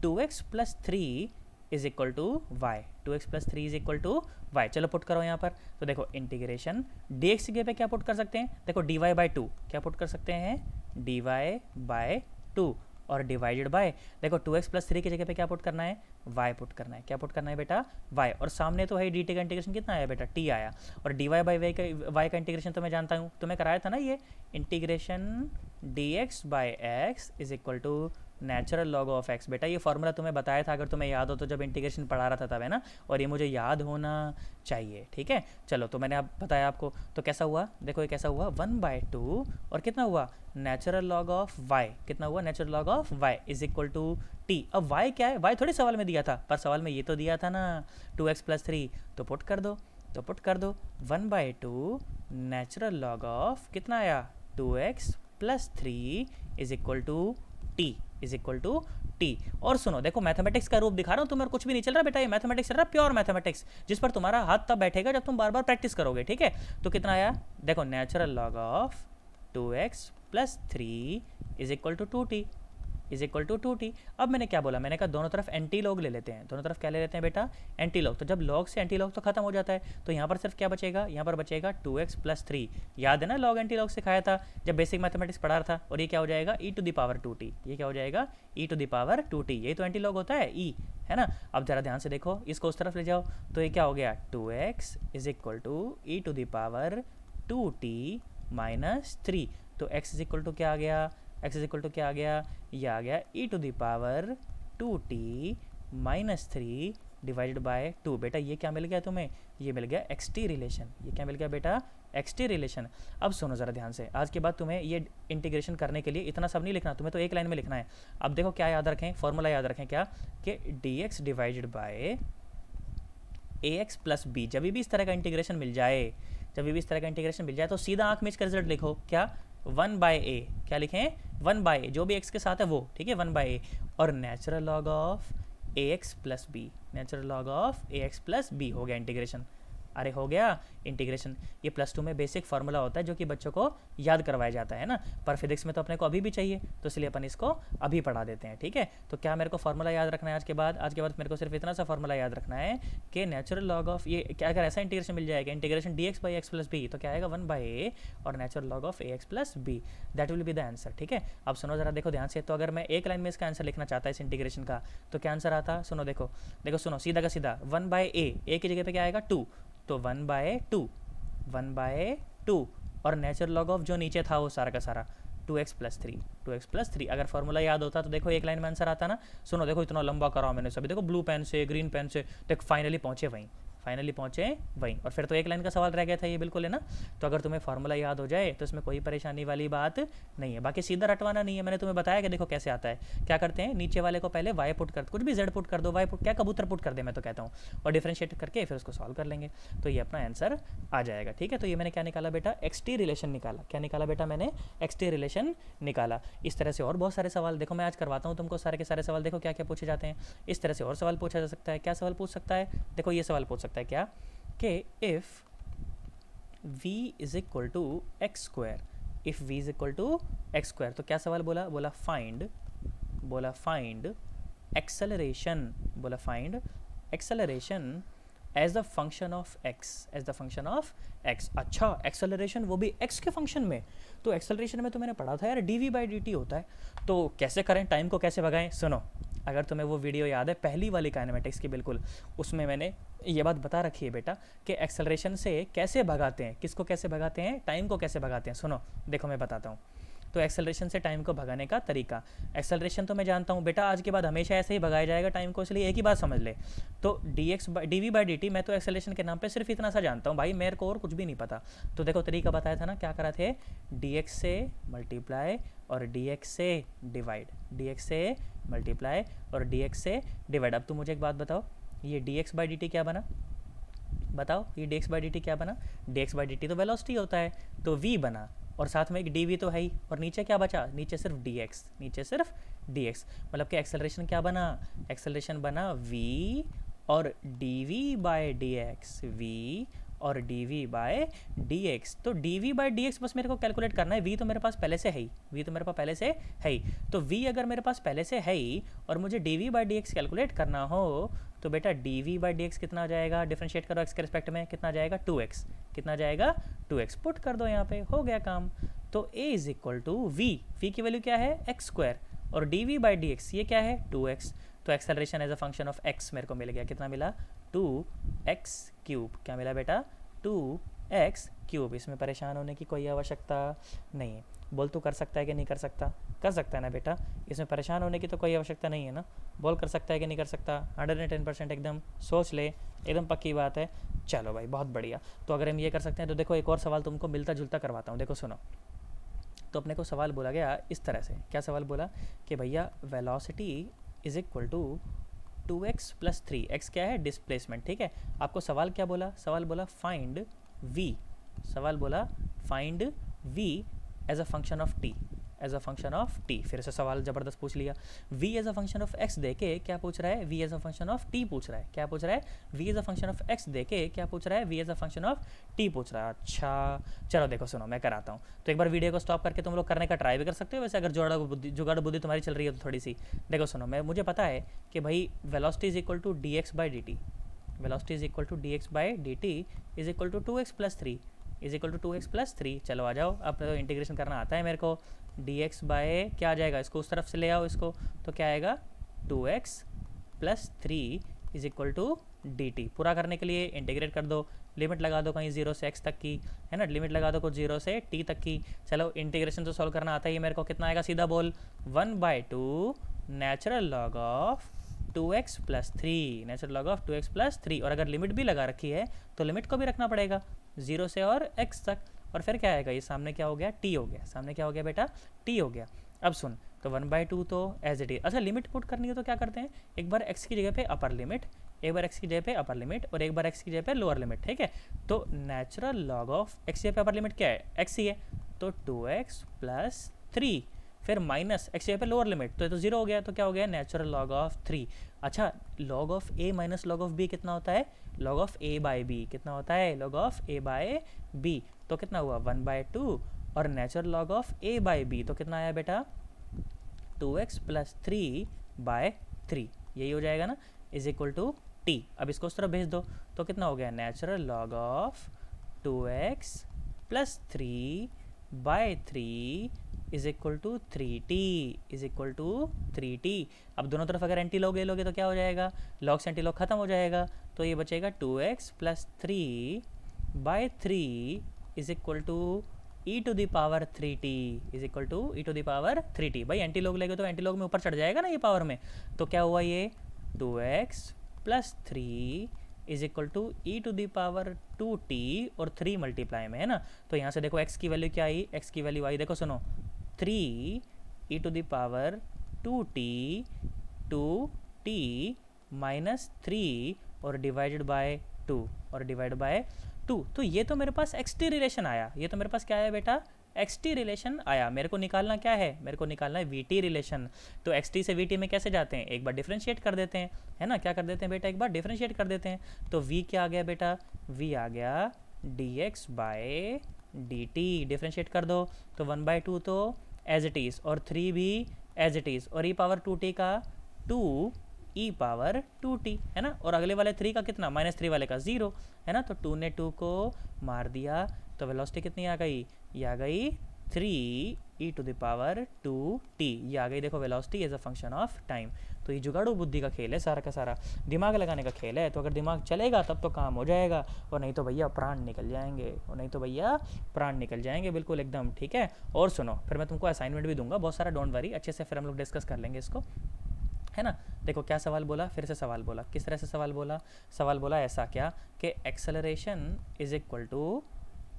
2x plus 3 is equal to y, 2x plus 3 is equal to y. चलो पुट करो यहाँ पर। तो देखो इंटीग्रेशन dx की जगह पे क्या पुट कर सकते हैं, देखो dy बाई 2 क्या पुट कर सकते हैं, dy बाय 2, और डिवाइडेड बाय, देखो 2x प्लस 3 की जगह पे क्या पुट करना है, y पुट करना है, क्या पुट करना है बेटा, y, और सामने तो है dt का इंटीग्रेशन कितना आया बेटा, t आया, और dy बाई y का इंटीग्रेशन तो मैं जानता हूँ, तुम्हें कराया था ना ये integration dx by x is equal to natural log of x। बेटा ये फॉर्मूला तुम्हें बताया था, अगर तुम्हें याद हो तो, जब इंटीग्रेशन पढ़ा रहा था तब, है ना, और ये मुझे याद होना चाहिए, ठीक है। चलो तो मैंने अब बताया आपको, तो कैसा हुआ, देखो ये कैसा हुआ 1/2, और कितना हुआ नेचुरल लॉग ऑफ y, कितना हुआ natural log of y is equal to t। अब y क्या है, y थोड़ी सवाल में दिया था, पर सवाल में ये तो दिया था ना 2x प्लस 3, तो पुट कर दो, 1/2 नेचुरल लॉग ऑफ कितना आया 2x plus 3 is equal to t, is equal to t. और सुनो देखो मैथमेटिक्स का रूप दिखा रहा हूँ तुम्हें, कुछ भी नहीं चल रहा बेटा, ये मैथमेटिक्स चल रहा है, प्योर मैथमेटिक्स, जिस पर तुम्हारा हाथ तब बैठेगा जब तुम बार बार प्रैक्टिस करोगे, ठीक है। तो कितना आया देखो, natural log of 2x plus 3 is equal to 2t, is equal to 2t। अब मैंने क्या बोला, मैंने कहा दोनों तरफ एंटी लॉग ले लेते हैं, दोनों तरफ क्या ले लेते हैं बेटा, एंटी लॉग। तो जब लॉग से एंटी लॉग तो खत्म हो जाता है, तो यहाँ पर सिर्फ क्या बचेगा, यहाँ पर बचेगा 2x प्लस 3। याद है ना, लॉग एंटी लॉग सिखाया था जब बेसिक मैथमेटिक्स पढ़ा रहा था। और ये क्या हो जाएगा, e to the power 2t, ये क्या हो जाएगा, e to the power 2t, यही तो एंटी लॉग होता है, e, है ना। अब जरा ध्यान से देखो, इसको उस तरफ ले जाओ, तो ये क्या हो गया, 2x is equal to e to the power 2t minus 3। तो x इज इक्वल टू क्या आ गया, x इज इक्वल टू क्या आ गया, ये आ गया e to the power 2t minus 3 divided by 2। बेटा ये क्या मिल गया तुम्हें, ये मिल गया xt रिलेशन, ये क्या मिल गया बेटा, xt रिलेशन। अब सुनो ज़रा ध्यान से, आज के बाद तुम्हें ये इंटीग्रेशन करने के लिए इतना सब नहीं लिखना, तुम्हें तो एक लाइन में लिखना है। अब देखो क्या याद रखें, फॉर्मूला याद रखें क्या, कि dx divided bye ax plus b। जब भी इस तरह का इंटीग्रेशन मिल जाए, जब भी इस तरह का इंटीग्रेशन मिल जाए तो सीधा आंख में इसका रिजल्ट लिखो, क्या 1 बाय ए, क्या लिखें 1 बाय ए, जो भी x के साथ है वो, ठीक है 1 बाय ए, और natural log of ax plus b, natural log of ax plus b, हो गया इंटीग्रेशन। अरे हो गया इंटीग्रेशन। ये +2 में बेसिक फार्मूला होता है जो कि बच्चों को याद करवाया जाता है ना, पर फिजिक्स में तो अपने को अभी भी चाहिए, तो इसलिए अपन इसको अभी पढ़ा देते हैं, ठीक है। तो क्या मेरे को फार्मूला याद रखना है आज के बाद, आज के बाद मेरे को सिर्फ इतना सा फार्मूला याद रखना है कि नेचुरल लॉग ऑफ ये क्या, अगर ऐसा इंटीग्रेशन मिल जाएगा, integration dx by x plus b, तो क्या आएगा 1 बाई ए और natural log of ax plus b, that will be the answer, ठीक है। अब सुनो जरा देखो ध्यान से, तो अगर मैं एक लाइन में इसका आंसर लिखना चाहता है इस इंटीग्रेशन का, तो क्या आंसर आता, सुनो देखो देखो सुनो, सीधा का सीधा 1 बाई ए की जगह पे क्या आएगा 2, तो 1 बाय 2 और नेचुरल लॉग ऑफ जो नीचे था वो सारा का सारा 2x प्लस 3। अगर फॉर्मूला याद होता तो देखो एक लाइन में आंसर आता ना। सुनो देखो इतना लंबा कराओ मैंने सभी, देखो ब्लू पेन से ग्रीन पेन से, देखो फाइनली पहुंचे वहीं, और फिर तो एक लाइन का सवाल रह गया था ये, बिल्कुल है ना। तो अगर तुम्हें फार्मूला याद हो जाए तो इसमें कोई परेशानी वाली बात नहीं है, बाकी सीधा रटवाना नहीं है। मैंने तुम्हें बताया कि देखो कैसे आता है, क्या करते हैं, नीचे वाले को पहले y पुट कर, कुछ भी z पुट कर दो, y पुट क्या कबूतर पुट कर दे मैं तो कहता हूँ, और डिफरेंशिएट करके फिर उसको सॉल्व कर लेंगे, तो ये अपना आंसर आ जाएगा, ठीक है। तो ये मैंने क्या निकाला बेटा, xt रिलेशन निकाला। क्या निकाला बेटा मैंने, xt रिलेशन निकाला। इस तरह से और बहुत सारे सवाल देखो मैं आज करवाता हूँ तुमको, सारे के सारे सवाल देखो क्या क्या पूछे जाते हैं। इस तरह से और सवाल पूछा जा सकता है, क्या सवाल पूछ सकता है, देखो ये सवाल पूछ सकता है क्या, कि if v is equal to x square, if v is equal to x square, तो क्या सवाल बोला, find acceleration, as the function of x, अच्छा एक्सेलरेशन वो भी x के फंक्शन में। तो एक्सेलरेशन में तो मैंने पढ़ा था यार dv/dt होता है, तो कैसे करें, टाइम को कैसे भगाएं। सुनो अगर तुम्हें वो वीडियो याद है पहली वाली काइनेमेटिक्स की, बिल्कुल उसमें मैंने ये बात बता रखी है बेटा कि एक्सेलरेशन से कैसे भगाते हैं, किसको कैसे भगाते हैं, टाइम को कैसे भगाते हैं। सुनो देखो मैं बताता हूँ। तो एक्सेलरेशन से टाइम को भगाने का तरीका, एक्सेलरेशन तो मैं जानता हूँ बेटा आज के बाद हमेशा ऐसे ही भगाया जाएगा टाइम को, इसलिए एक ही बात समझ ले। तो dv/dt मैं तो एक्सेलरेशन के नाम पे सिर्फ इतना सा जानता हूँ भाई, मेरे को और कुछ भी नहीं पता। तो देखो तरीका बताया था ना, क्या करा थे, dx से मल्टीप्लाई और dx से डिवाइड। अब तुम मुझे एक बात बताओ, ये dx/dt क्या बना, बताओ ये dx/dt क्या बना, dx/dt तो वेलोसिटी होता है, तो v बना, और साथ में एक dv तो है ही, और नीचे क्या बचा, नीचे सिर्फ dx, मतलब कि एक्सेलरेशन क्या बना, एक्सेलरेशन बना v और dv/dx, तो dv/dx बस मेरे को कैलकुलेट करना है, v तो मेरे पास पहले से है ही, तो v अगर मेरे पास पहले से है ही और मुझे dv/dx कैलकुलेट करना हो तो बेटा dv/dx कितना आ जाएगा, डिफरेंशिएट करो x के रिस्पेक्ट में, कितना जाएगा 2x, पुट कर दो यहाँ पे, हो गया काम। तो a is equal to v की वैल्यू क्या है x स्क्वायर, और dv/dx ये क्या है 2x, तो acceleration as a function of x मेरे को मिल गया, कितना मिला 2x क्यूब, क्या मिला बेटा 2x क्यूब। इसमें परेशान होने की कोई आवश्यकता नहीं है। बोल तू कर सकता है कि नहीं कर सकता, कर सकता है ना बेटा, इसमें परेशान होने की तो कोई आवश्यकता नहीं है ना, बोल कर सकता है कि नहीं कर सकता, 110% एकदम सोच ले, एकदम पक्की बात है। चलो भाई बहुत बढ़िया, तो अगर हम ये कर सकते हैं तो देखो एक और सवाल तुमको मिलता जुलता करवाता हूँ, देखो सुनो। तो अपने को सवाल बोला गया इस तरह से, क्या सवाल बोला कि भैया velocity is equal to 2x plus 3, x क्या है डिस्प्लेसमेंट, ठीक है। आपको सवाल क्या बोला, सवाल बोला find v as a function of t, as a function of t. फिर से सवाल ज़बरदस्त पूछ लिया, v as a function of x देके क्या पूछ रहा है, v as a function of t पूछ रहा है। क्या पूछ रहा है, v as a function of x देके क्या पूछ रहा है, v as a function of t पूछ रहा है। अच्छा चलो देखो सुनो मैं कराता हूँ, तो एक बार वीडियो को स्टॉप करके तुम लोग करने का ट्राई भी कर सकते हो वैसे, अगर जुगाड़ बुद्धि तुम्हारी चल रही है तो थोड़ी सी। देखो सुनो, मुझे पता है कि भाई velocity is equal to d x by d t, velocity is equal to d x by d t is equal to 2x plus 3 is equal to 2x plus 3। चलो आ जाओ, अब तो इंटीग्रेशन करना आता है मेरे को। dx बाय क्या आ जाएगा, इसको उस तरफ से ले आओ इसको, तो क्या आएगा 2x plus 3 is equal to dt। पूरा करने के लिए इंटीग्रेट कर दो, लिमिट लगा दो कहीं 0 से x तक की, है ना, लिमिट लगा दो कुछ 0 से t तक की। चलो इंटीग्रेशन तो सॉल्व करना आता ही है मेरे को, कितना आएगा सीधा बोल, 1/2 natural log of 2x plus 3, natural log of 2x plus 3। और अगर लिमिट भी लगा रखी है तो लिमिट को भी रखना पड़ेगा 0 से और x तक। और फिर क्या आएगा, ये सामने क्या हो गया, t हो गया, सामने क्या हो गया बेटा, t हो गया। अब सुन, तो 1/2 तो एज इट इज। अच्छा लिमिट पुट करनी है तो क्या करते हैं, एक बार x की जगह पे अपर लिमिट, एक बार x की जगह पे अपर लिमिट और एक बार x की जगह पे लोअर लिमिट, ठीक है। तो नेचुरल लॉग ऑफ x की जगह पे अपर लिमिट क्या है, x ही है, तो 2x प्लस 3, फिर माइनस x जगह पे लोअर लिमिट, तो ये तो 0 हो गया, तो क्या हो गया नेचुरल लॉग ऑफ 3। अच्छा log of a minus log of b कितना होता है, log of a by b कितना होता है, log of a by b, तो कितना हुआ 1/2 और natural log of a by b तो कितना आया बेटा 2x प्लस 3/3, यही हो जाएगा ना, इज इक्वल टू t। अब इसको उस तरफ भेज दो तो कितना हो गया natural log of 2x plus 3/3 is equal to 3t, is equal to 3t। अब दोनों तरफ अगर एंटी लॉग ले लोगे तो क्या हो जाएगा, लॉग से एंटी लॉग खत्म हो जाएगा, तो ये बचेगा 2x plus 3/3 is equal to e to the power 3t, is equal to e to the power 3t। भाई एंटी लॉग लेगे तो एंटी लॉग में ऊपर चढ़ जाएगा ना ये पावर में, तो क्या हुआ ये 2x plus 3 is equal to e to the power 2t और 3 मल्टीप्लाई में, है ना। तो यहाँ से देखो x की वैल्यू क्या आई, x की वैल्यू आई देखो सुनो 3 e to the power 2t minus 3 और डिवाइडेड बाय 2 और डिवाइड बाय 2। तो ये तो मेरे पास xt रिलेशन आया, ये तो मेरे पास क्या आया बेटा xt रिलेशन आया। मेरे को निकालना क्या है, मेरे को निकालना है vt रिलेशन। तो xt से vt में कैसे जाते हैं, एक बार डिफरेंशिएट कर देते हैं, है ना, क्या कर देते हैं बेटा, एक बार डिफरेंशिएट कर देते हैं। तो v क्या आ गया बेटा, v आ गया dx बाय dt, डिफरेंशिएट कर दो तो 1/2 तो एज इट इज़ और 3 भी एज इट इज़ और e पावर 2t का 2 e पावर 2t, है ना, और अगले वाले 3 का कितना, -3 वाले का 0, है ना, तो 2 ने 2 को मार दिया, तो वेलोसिटी कितनी आ गई, ये आ गई 3 e to the power 2t, ये आ गई देखो velocity as a function of time. तो ये जुगाड़ू बुद्धि का खेल है सारा का सारा, दिमाग लगाने का खेल है। तो अगर दिमाग चलेगा तब तो काम हो जाएगा, और नहीं तो भैया प्राण निकल जाएंगे, और नहीं तो भैया प्राण निकल जाएंगे बिल्कुल एकदम, ठीक है। और सुनो फिर मैं तुमको असाइनमेंट भी दूंगा बहुत सारा, डोंट वरी, अच्छे से फिर हम लोग डिस्कस कर लेंगे इसको, है ना। देखो क्या सवाल बोला, फिर से सवाल बोला, किस तरह से सवाल बोला, सवाल बोला ऐसा क्या कि acceleration is equal to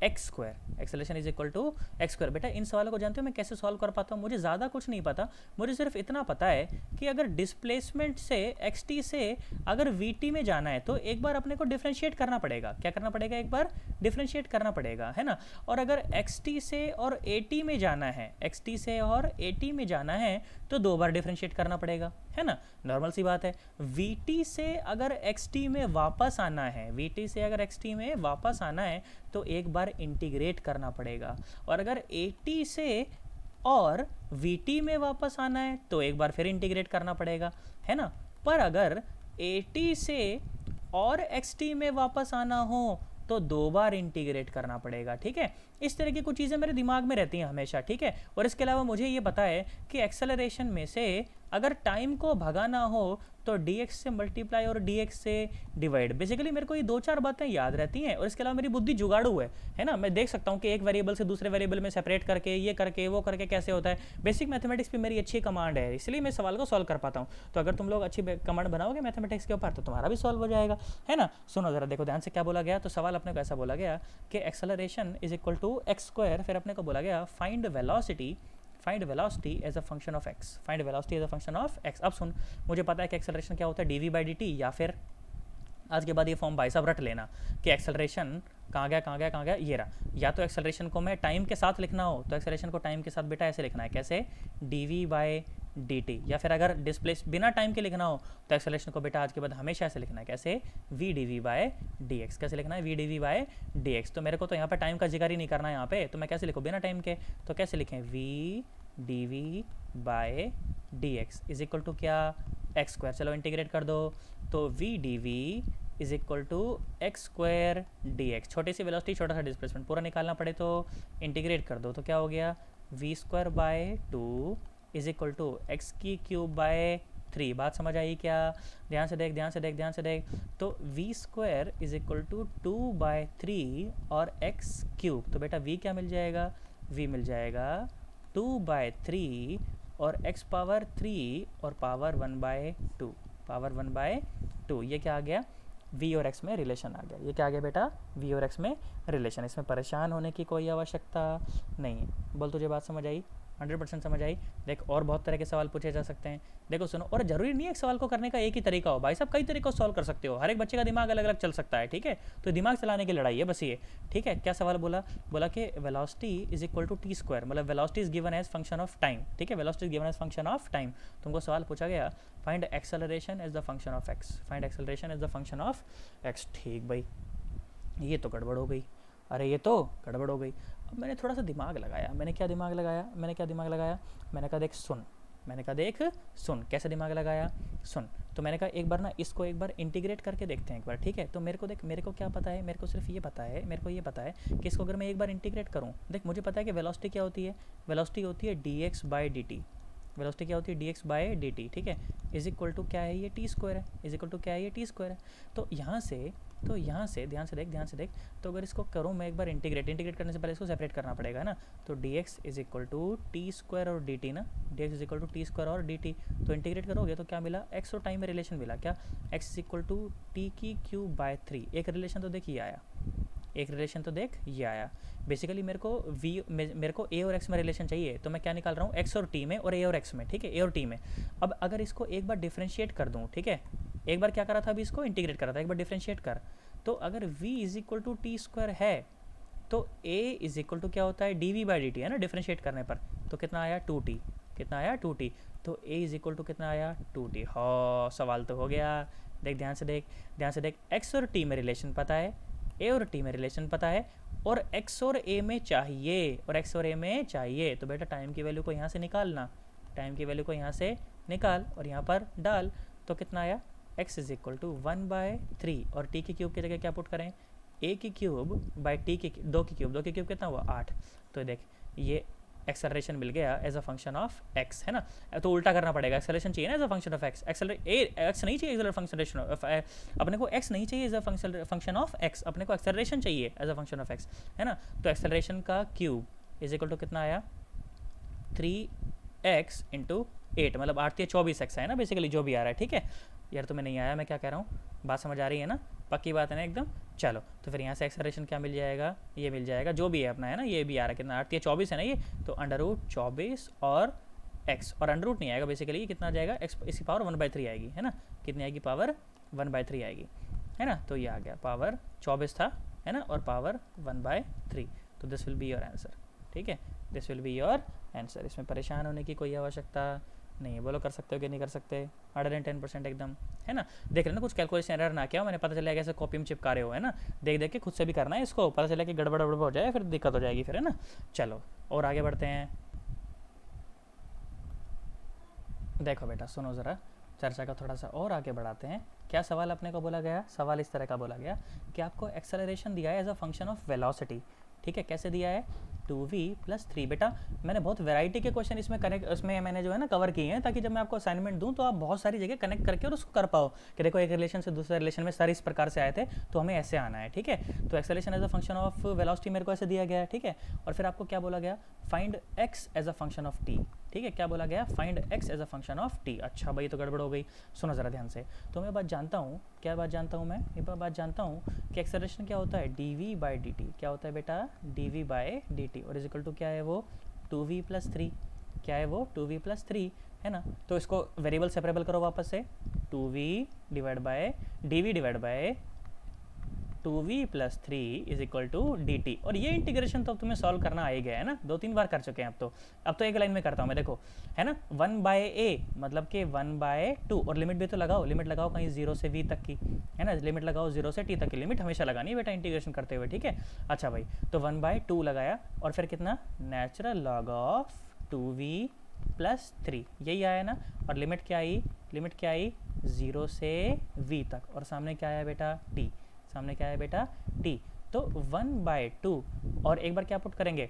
x square, acceleration is equal to x square. बेटा इन सवालों को जानते हो मैं कैसे सॉल्व कर पाता हूँ, मुझे ज़्यादा कुछ नहीं पता, मुझे सिर्फ इतना पता है कि अगर डिस्प्लेसमेंट से xt से अगर vt में जाना है तो एक बार अपने को डिफरेंशिएट करना पड़ेगा, क्या करना पड़ेगा, एक बार डिफरेंशिएट करना पड़ेगा, है ना। और अगर xt से और at में जाना है, xt से और at में जाना है तो 2 बार डिफरेंशिएट करना पड़ेगा, है ना, नॉर्मल सी बात है। vt से अगर xt में वापस आना है, vt से अगर xt में वापस आना है तो एक बार इंटीग्रेट करना पड़ेगा, और अगर at से और vt में वापस आना है तो एक बार फिर इंटीग्रेट करना पड़ेगा, है ना। पर अगर at से और xt में वापस आना हो तो 2 बार इंटीग्रेट करना पड़ेगा, ठीक है। इस तरह की कुछ चीज़ें मेरे दिमाग में रहती हैं हमेशा, ठीक है। और इसके अलावा मुझे ये पता है कि एक्सेलरेशन में से अगर टाइम को भगाना हो तो dx से मल्टीप्लाई और dx से डिवाइड, बेसिकली मेरे को ये 2-4 बातें याद रहती हैं। और इसके अलावा मेरी बुद्धि जुगाड़ू है ना, मैं देख सकता हूँ कि एक वेरिएबल से दूसरे वेरिएबल में सेपरेट करके ये करके वो करके कैसे होता है। बेसिक मैथमेटिक्स पे मेरी अच्छी कमांड है, इसलिए मैं सवाल को सॉल्व कर पाता हूँ। तो अगर तुम लोग अच्छी कमांड बनाओगे मैथमेटिक्स के ऊपर तो तुम्हारा भी सॉल्व हो जाएगा, है ना। सुनो जरा, देखो ध्यान से क्या बोला गया, तो सवाल अपने को ऐसा बोला गया कि acceleration is equal to x square, फिर अपने को बोला गया find velocity as a function of x, find velocity as a function of x. अब सुन, मुझे पता है कि एक्सेलरेशन क्या होता है dv बाई dt, या फिर आज के बाद ये फॉर्म भाई साहब रट लेना कि एक्सेलरेशन कहाँ गया कहाँ गया कहाँ गया, ये रहा। या तो एक्सेलरेशन को मैं टाइम के साथ लिखना हो तो एक्सेलरेशन को टाइम के साथ बेटा ऐसे लिखना है, कैसे, dv/dt। या फिर अगर डिस्प्लेस बिना टाइम के लिखना हो तो एक्सेलरेशन को बेटा आज के बाद हमेशा ऐसे लिखना है, कैसे, v/dv/dx। कैसे लिखना है, v/dv/dx। तो मेरे को तो यहाँ पर टाइम का जिक्र ही नहीं करना है यहाँ पे, तो मैं कैसे लिखूँ बिना टाइम के, तो कैसे लिखें, v/dv/dx इज इक्वल टू क्या, एक्स स्क्वायर। चलो इंटीग्रेट कर दो, तो v/dv is equal to x square d. छोटी सी वेलोसिटी छोटा सा डिस्प्लेसमेंट, पूरा निकालना पड़े तो इंटीग्रेट कर दो, तो क्या हो गया, v²/2 is equal to x³/3। बात समझ आई क्या, ध्यान से देख ध्यान से देख ध्यान से देख। तो v² इज इक्वल टू 2/3 और x³, तो बेटा v क्या मिल जाएगा, v मिल जाएगा 2/3 और x पावर 3 और पावर 1/2, पावर 1/2। ये क्या आ गया, v और x में रिलेशन आ गया। ये क्या आ गया बेटा, v और x में रिलेशन। इसमें परेशान होने की कोई आवश्यकता नहीं है। बोल, तुझे बात समझ आई, 100% समझ आई। देख और बहुत तरह के सवाल पूछे जा सकते हैं, देखो सुनो। और ज़रूरी नहीं है एक सवाल को करने का एक ही तरीका हो भाई साहब, कई तरीकों से सॉल्व कर सकते हो। हर एक बच्चे का दिमाग अलग अलग चल सकता है, ठीक है। तो दिमाग चलाने की लड़ाई है बस ये, ठीक है। क्या सवाल बोला, बोला कि velocity is equal to t square, मतलब velocity is given as function of time, ठीक है। Velocity is given as function of time. तुमको सवाल पूछा गया, find acceleration as the function of x, find acceleration as the function of x. ठीक भाई, ये तो गड़बड़ हो गई, अरे ये तो गड़बड़ हो गई। अब मैंने थोड़ा सा दिमाग लगाया, मैंने क्या दिमाग लगाया, मैंने कहा देख सुन, मैंने कहा देख सुन, कैसे दिमाग लगाया, सुन। तो मैंने कहा एक बार ना इसको एक बार इंटीग्रेट करके देखते हैं एक बार, ठीक है। तो मेरे को देख, मेरे को क्या पता है, मेरे को सिर्फ ये पता है, मेरे को ये पता है कि इसको अगर मैं एक बार इंटीग्रेट करूँ, देख मुझे पता है कि वेलोसिटी क्या होती है, वेलोसिटी होती है dx/dt। वेलोसिटी क्या होती है, dx/dt, ठीक है। इज इक्वल टू क्या है, ये टी स्क्वायर है, इज इक्वल टू क्या है, ये टी स्क्वायर है। तो यहाँ से ध्यान से देख, तो अगर इसको करूँ मैं एक बार इंटीग्रेट करने से पहले इसको सेपरेट करना पड़ेगा ना। तो dx is equal to t square और dt ना, dx is equal to t square और dt। तो इंटीग्रेट करोगे तो क्या मिला, x और टाइम में रिलेशन मिला, क्या, x is equal to t³/3। एक रिलेशन तो देख ये आया, एक रिलेशन तो देख ये आया। बेसिकली मेरे को a और x में रिलेशन चाहिए, तो मैं क्या निकाल रहा हूँ, x और t में और a और x में, ठीक है, a और t में। अब अगर इसको एक बार डिफ्रेंशिएट कर दूँ, ठीक है, एक बार क्या करा था, अभी इसको इंटीग्रेट करा था, एक बार डिफ्रेंशिएट कर। तो अगर v is equal to t square है तो a इज इक्वल टू क्या होता है, dv/dt है ना, डिफ्रेंशिएट करने पर। तो कितना आया, 2t, कितना आया, 2t। तो a इज इक्वल टू कितना आया, 2t। हाँ, सवाल तो हो गया। देख ध्यान से देख, x और t में रिलेशन पता है, a और t में रिलेशन पता है, और x और a में चाहिए, तो बेटा टाइम की वैल्यू को यहाँ से निकालना, टाइम की वैल्यू को यहाँ से निकाल और यहाँ पर डाल। तो कितना आया, x इज इक्वल टू 1/3 और t की क्यूब की जगह क्या पुट करें, a³ t की 2 की क्यूब कितना हुआ, 8। तो देख ये एक्सेलरेशन मिल गया as a function of x, है ना। तो उल्टा करना पड़ेगा, एक्सेलरेशन चाहिए ना as a function of x, x नहीं चाहिए एज अ फंक्शन ऑफ, अपने को x नहीं चाहिए as a function of x, अपने को एक्सेलरेशन चाहिए as a function of x, है ना। तो एक्सेलरेशन का क्यूब इज इक्वल टू कितना आया, 3x इंटू 8, मतलब 8 24x है ना, बेसिकली जो भी आ रहा है, ठीक है। यार तुम्हें नहीं आया मैं क्या कह रहा हूँ, बात समझ आ रही है ना, पक्की बात है ना एकदम। चलो तो फिर यहाँ से एक्सेलरेशन क्या मिल जाएगा, ये मिल जाएगा जो भी है अपना, है ना। ये भी आ रहा है कितना, 8 24 है ना ये, तो √24 और x, और अंडर रूट नहीं आएगा बेसिकली, ये कितना आ जाएगा, x इसकी पावर 1/3 आएगी, है ना। कितनी आएगी, पावर 1/3 आएगी, है ना। तो ये आ गया, पावर 24 था, है ना, और पावर 1/3। तो this will be your answer, ठीक है, this will be your answer. इसमें परेशान होने की कोई आवश्यकता नहीं है। बोलो कर सकते हो कि नहीं कर सकते, 110% एकदम, है ना। देख रहे ना, कुछ कैलकुलेशन एरर ना किया मैंने, पता चला कैसे कॉपी में चिपका रहे हो, है ना। देख के खुद से भी करना है इसको, पता चला कि गड़बड़ हो जाए फिर दिक्कत हो जाएगी फिर, है ना। चलो और आगे बढ़ते हैं। देखो बेटा सुनो ज़रा, चर्चा का थोड़ा सा और आगे बढ़ाते हैं। क्या सवाल अपने को बोला गया, सवाल इस तरह का बोला गया कि आपको एक्सेलरेशन दिया है as a function of velocity, ठीक है। कैसे दिया है, 2v+3। बेटा मैंने बहुत वैरायटी के क्वेश्चन इसमें मैंने जो है ना कवर किए हैं, ताकि जब मैं आपको असाइनमेंट दूं तो आप बहुत सारी जगह कनेक्ट करके और उसको कर पाओ कि देखो एक रिलेशन से दूसरे रिलेशन में सारे इस प्रकार से आए थे, तो हमें ऐसे आना है, ठीक है। तो acceleration as a function of velocity मेरे को ऐसे दिया गया है, ठीक है। और फिर आपको क्या बोला गया, find x as a function of t, ठीक है। क्या बोला गया, find x as a function of t। अच्छा भाई तो गड़बड़ हो गई, सुनो ज़रा ध्यान से। तो मैं बात जानता हूँ, क्या बात जानता हूँ मैं, ये बात जानता हूँ कि एक्सेलरेशन क्या होता है, dv/dt। क्या होता है बेटा, dv/dt, और इज इक्वल टू क्या है वो, 2v+3। क्या है वो, 2v+3। है ना। तो इसको वेरिएबल सेपरेबल करो वापस से, 2v divide by dv divide by 2v plus 3 is equal to dt। और ये इंटीग्रेशन तो तुम्हें सॉल्व करना आ ही गया है ना, 2-3 बार कर चुके हैं अब तो एक लाइन में करता हूँ मैं, देखो है ना, 1/a मतलब कि 1/2, और लिमिट भी तो लगाओ, लिमिट लगाओ कहीं 0 से v तक की, है ना, लिमिट लगाओ 0 से t तक की, लिमिट हमेशा लगानी है बेटा इंटीग्रेशन करते हुए, ठीक है। अच्छा भाई, तो 1/2 लगाया और फिर कितना, natural log of 2v plus 3, यही आया ना। और लिमिट क्या आई, लिमिट क्या आई, 0 से v तक, और सामने क्या आया बेटा, t, सामने क्या है बेटा, t। तो 1/2 और एक बार क्या पुट करेंगे,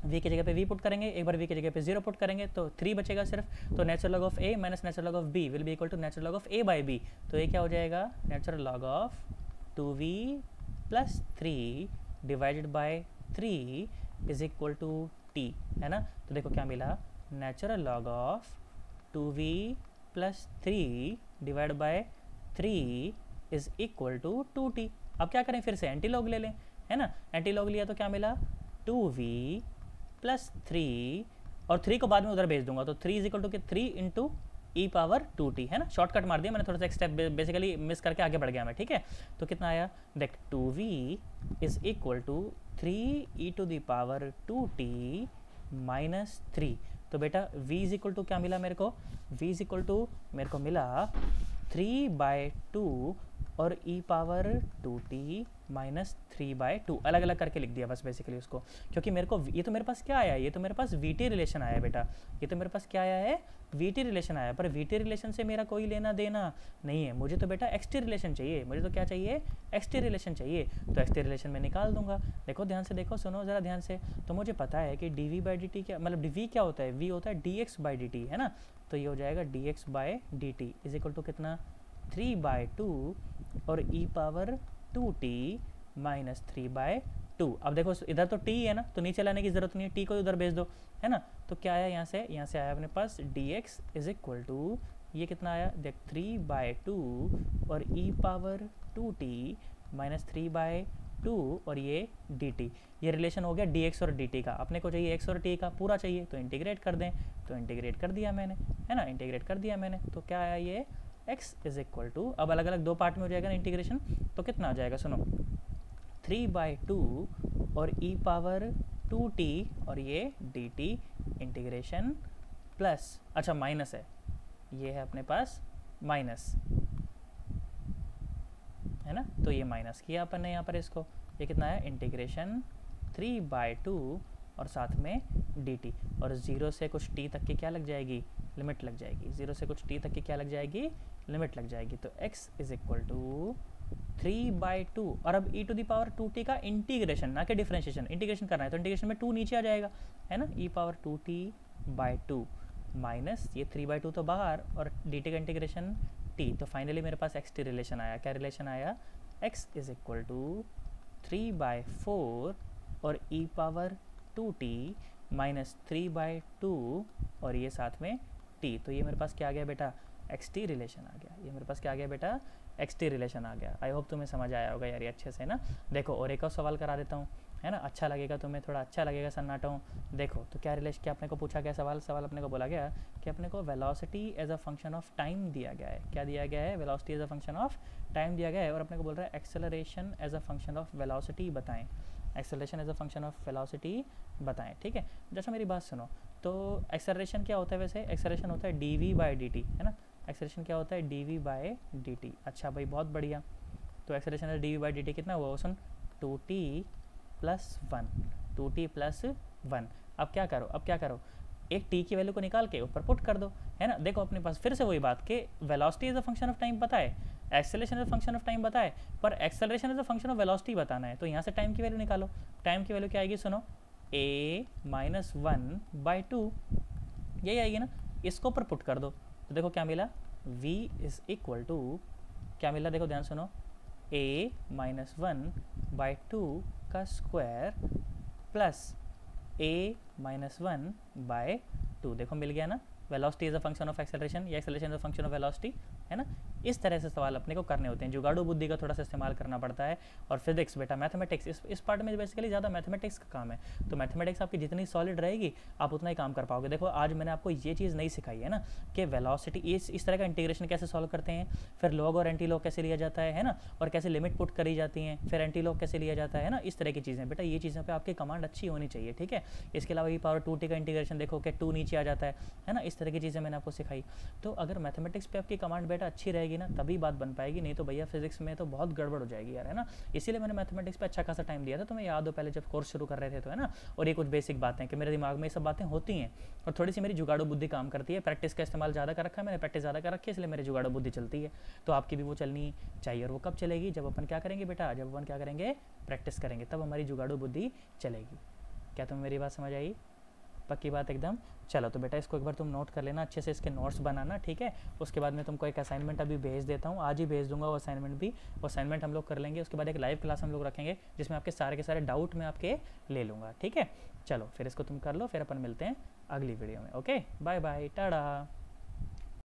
v की जगह पे v पुट करेंगे, एक बार v की जगह पे 0 पुट करेंगे, तो 3 बचेगा सिर्फ। तो natural log of a minus natural log of b will be equal to natural log of a by b। तो ये क्या हो जाएगा, natural log of 2v plus 3 divided by 3 is equal to t, है ना। तो देखो क्या मिला, natural log of 2v plus 3 divide by 3 is equal to 2t। अब क्या करें, फिर से एंटी लॉग ले लें, है ना। एंटी लॉग लिया तो क्या मिला, 2v प्लस 3, और 3 को बाद में उधर भेज दूंगा, तो 3 is equal to 3 into e power 2t, है ना। शॉर्टकट मार दिया मैंने, थोड़ा सा एक स्टेप बेसिकली मिस करके आगे बढ़ गया मैं, ठीक है। तो कितना आया, देख 2v is equal to 3 e to the power 2t minus 3। तो बेटा v इज इक्वल टू क्या मिला मेरे को, v इज इक्वल टू मेरे को मिला 3/2 और e पावर 2t माइनस 3/2, अलग अलग करके लिख दिया बस बेसिकली उसको, क्योंकि मेरे को ये तो मेरे पास क्या आया, ये तो मेरे पास वीटी रिलेशन आया बेटा, ये तो मेरे पास क्या आया है, वीटी रिलेशन आया। पर वीटी रिलेशन से मेरा कोई लेना देना नहीं है, मुझे तो बेटा एक्सटी रिलेशन चाहिए, मुझे तो क्या चाहिए, एक्सटी रिलेशन चाहिए। तो एक्सटी रिलेशन में निकाल दूंगा। देखो ध्यान से, देखो सुनो ज़रा ध्यान से। तो मुझे पता है कि d v by d t क्या मतलब, वी क्या होता है, वी होता है d x by d t, है ना। तो ये हो जाएगा d x by d t is equal to कितना, 3/2 और e पावर 2t माइनस 3/2। अब देखो इधर तो t है ना, तो नीचे लाने की जरूरत नहीं है, t को उधर भेज दो, है ना। तो क्या आया यहाँ से आया अपने पास dx इज इक्वल टू, ये कितना आया देख, 3/2 और e पावर 2t माइनस 3/2 और ये dt। ये रिलेशन हो गया dx और dt का। अपने को चाहिए x और t का पूरा चाहिए, तो इंटीग्रेट कर दें, तो इंटीग्रेट कर दिया मैंने, है ना, इंटीग्रेट कर दिया मैंने। तो क्या आया ये x इज इक्वल टू, अब अलग अलग दो पार्ट में हो जाएगा ना इंटीग्रेशन, तो कितना आ जाएगा सुनो, 3/2 और e पावर 2t और ये dt इंटीग्रेशन प्लस, अच्छा माइनस है, ये है अपने पास माइनस, है ना। तो ये माइनस किया अपन ने यहाँ पर इसको, ये कितना है, इंटीग्रेशन 3/2 और साथ में dt, और 0 से कुछ t तक की क्या लग जाएगी, लिमिट लग जाएगी, 0 से कुछ t तक की क्या लग जाएगी, लिमिट लग जाएगी। तो x इज इक्वल टू 3/2 और अब e to the power 2t का इंटीग्रेशन, ना कि डिफरेंशिएशन, इंटीग्रेशन करना है तो इंटीग्रेशन में 2 नीचे आ जाएगा, है ना, e पावर 2t/2 माइनस ये 3/2 तो बाहर और dt का इंटीग्रेशन t। तो फाइनली मेरे पास x t रिलेशन आया, क्या रिलेशन आया, x इज इक्वल टू 3/4 और e पावर 2t माइनस 3/2 और ये साथ में t। तो ये मेरे पास क्या आ गया बेटा, एक्स टी रिलेशन आ गया, ये मेरे पास क्या आ गया बेटा, एक्स टी रिलेशन आ गया। आई होप तुम्हें समझ आया होगा यार ये अच्छे से ना। देखो और एक और सवाल करा देता हूँ, है ना, अच्छा लगेगा तुम्हें, थोड़ा अच्छा लगेगा सन्नाटा हूँ। देखो तो क्या रिलेशन, क्या अपने को पूछा गया सवाल अपने को बोला गया कि अपने को velocity as a function of time दिया गया है। क्या दिया गया है, velocity as a function of time दिया गया है, और अपने को बोल रहा है acceleration as a function of velocity बताएं, acceleration as a function of velocity बताएं, ठीक है। जैसा मेरी बात सुनो, तो एक्सेलरेशन क्या होता है, वैसे एक्सेलरेशन होता है डी बाई डी टी, है ना, एक्सेलरेशन क्या होता है डी बाई डी टी। अच्छा भाई बहुत बढ़िया, तो एक्सेलरेशन है डी बाई डी टी, कितना हुआ सुन, 2t प्लस 1, 2t प्लस 1। अब क्या करो, एक t की वैल्यू को निकाल के ऊपर पुट कर दो, है ना। देखो अपने पास फिर से वही बात कि velocity is a function of time पता है, acceleration is a function of time पता है, पर acceleration is a function of velocity बताना है। तो यहाँ से टाइम की वैल्यू निकालो, टाइम की वैल्यू क्या आएगी सुनो, a माइनस 1/2, यही आएगी ना, इसको ऊपर पुट कर दो। तो देखो क्या मिला, v इज इक्वल टू क्या मिला, देखो ध्यान सुनो, a माइनस 1/2 का स्क्वायर प्लस a माइनस 1/2, देखो मिल गया ना। Velocity is a function of acceleration, या acceleration is a function of velocity, है ना। इस तरह से सवाल अपने को करने होते हैं, जुगाड़ू बुद्धि का थोड़ा सा इस्तेमाल करना पड़ता है। और फिजिक्स बेटा मैथमेटिक्स, इस पार्ट में बेसिकली ज़्यादा मैथमेटिक्स का काम है। तो मैथमेटिक्स आपकी जितनी सॉलिड रहेगी आप उतना ही काम कर पाओगे। देखो आज मैंने आपको ये चीज़ नहीं सिखाई है ना कि वेलोसिटी इस तरह का इंटीग्रेशन कैसे सॉल्व करते हैं, फिर लॉग और एंटी लॉग कैसे लिया जाता है ना, और कैसे लिमिट पुट करी जाती हैं, फिर एंटी लॉग कैसे लिया जाता है ना, इस तरह की चीज़ें। बेटा ये चीज़ों पे आपकी कमांड अच्छी होनी चाहिए, ठीक है। इसके अलावा ये पावर 2t का इंटीग्रेशन देखो कि 2 नीचे आ जाता है ना, इस तरह की चीज़ें मैंने आपको सिखाई। तो अगर मैथमेटिक्स पे आपकी कमांड बेटा अच्छी रहेगी ना तभी बात बन पाएगी, नहीं तो भैया फिजिक्स में तो बहुत गड़बड़ हो जाएगी यार, है ना। इसीलिए मैंने मैथमेटिक्स पे अच्छा खासा टाइम दिया था, तुम्हें याद हो पहले जब कोर्स शुरू कर रहे थे तो, है ना। और ये कुछ बेसिक बातें कि मेरे दिमाग में ये सब बातें होती हैं और थोड़ी सी मेरी जुगाड़ू बुद्धि काम करती है। प्रैक्टिस का इस्तेमाल ज़्यादा कर रखा है मैंने, प्रैक्टिस ज़्यादा कर रखी है, इसलिए मेरी जुगाड़ू बुद्धि चलती है। तो आपकी भी वो चलनी चाहिए। और वो कब चलेगी, जब अपन क्या करेंगे बेटा, जब अपन क्या करेंगे, प्रैक्टिस करेंगे, तब हमारी जुगाड़ू बुद्धि चलेगी। क्या तुम्हें मेरी बात समझ आई? पक्की बात एकदम। चलो तो बेटा इसको एक बार तुम नोट कर लेना अच्छे से, इसके नोट्स बनाना, ठीक है। उसके बाद मैं तुमको एक असाइनमेंट अभी भेज देता हूँ, आज ही भेज दूंगा वो असाइनमेंट भी। वो असाइनमेंट हम लोग कर लेंगे, उसके बाद एक लाइव क्लास हम लोग रखेंगे जिसमें आपके सारे के सारे डाउट मैं आपके ले लूँगा, ठीक है। चलो फिर इसको तुम कर लो, फिर अपन मिलते हैं अगली वीडियो में। Okay bye bye Tata.